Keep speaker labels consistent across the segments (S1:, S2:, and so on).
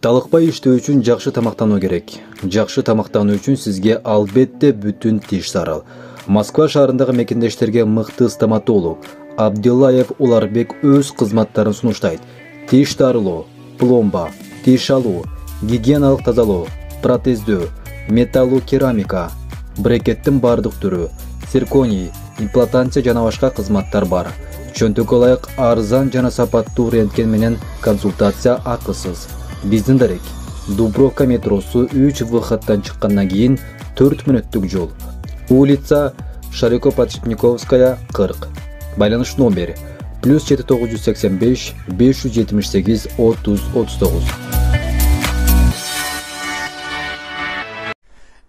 S1: Талыкпай иштөө үчүн жакшы тамактануу керек. Жакшы тамактануу үчүн сизге албетте бүтүн тиш зарыл. Москва шаарындагы мекендештерге мыкты стоматолог Абдиллаев Уларбек өз кызматтарын сунуштайт. Тиш дарылоо, пломба, тиш алуу, гигиеналык тазалоо, протездөө, металлокерамика, брекеттин бардык түрү, цирконий, имплантация жана башка кызматтар бар. Чөнтөккө ылайык арзан жана сапаттуу рентген менен консультация акысыз. Биздин дарек Дубровка метросу 3 выходтан чыккандан кийин 4 мүнөттүк жол. Улица Шарико-Подшипниковская, 40. Байланыш номер +7 985 578 30 39.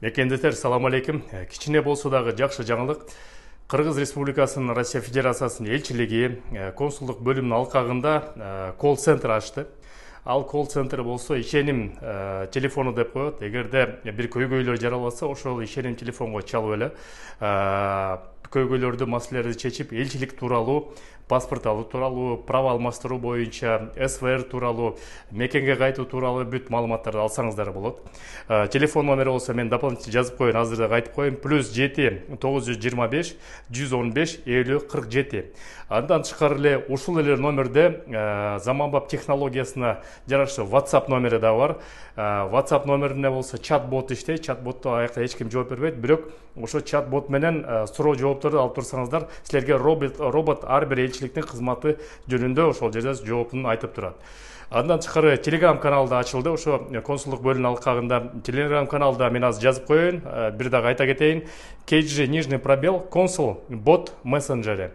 S2: Мекендестер, салам алейкум. Кичине болсо дагы жакшы жаңылык. Кыргыз Республикасынын Россия Федерациясынын элчилиги консулдук бөлүмүнүн алкагында колл-центр ачты. Ал колл-центр болсо ишеним телефону деп коет. Эгерде бир көйгөйлөр жаралбаса, ошол ишеним телефонго чалып эле көйгөйлөрдү, маселелерди чечип, элчилик тууралуу, паспорт алуу тууралуу, права алмаштыруу боюнча, СВР тууралуу, мекенге кайтуу тууралуу бүт маалыматтарды алсаңыздар болот. Телефон номери болсо мен дополнительно жазып коеюн, азыр да айтып коеюн. +7 925 115 50 47. Андан тышкары эле ушул эле номерде заманбап технологиясына жараша WhatsApp номери да бар. WhatsApp номерине болсо чат-бот иштейт. Чат-ботто аякта эч ким жооп бербейт, бирок ошо чат-бот менен суроо жоопторду алып турсаңыздар, силерге робот ар бир элчиликтин кызматы жөнүндө ошол жерде жоопун айтып турат. Андан тышкары Telegram каналда ачылды. Ошо консулдук бөлүмүнүн алкагында Telegram каналда мен азыр жазып коеюн, бир дагы айта кетейин. KG нижний пробел консул бот мессенджери.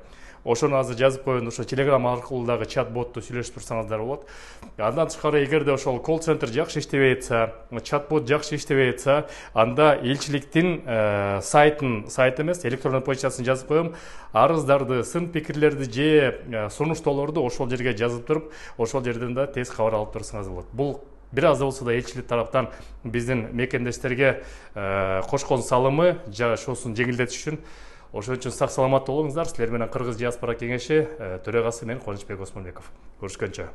S2: Ошону азыр жазып коеюн, ошо Telegram аркылуу дагы чат-ботту сүйлөшүп турсаңыздар болот. Андан тышкары эгерде ошол колл-центр жакшы иштебей атса, чат-бот жакшы иштебей атса, анда элчиликтин сайт эмес, электрондук почтасын жазып коем. Арыздарды, сын пикирлерди же сунуштоолорду ошол жерге жазып туруп, ошол жерден да тез кабар алып турсаңыз болот. Бул бир аз да болсо да элчилик тараптан биздин мекендештерге кошкон салымы ошосун жеңилдетиш үчүн. Ошон үчүн сак саламат болуңуздар. Силер менен Кыргыз диаспора кеңеши төрагасы мен Кубанычбек Осмонбеков. Көрүшкөнчө.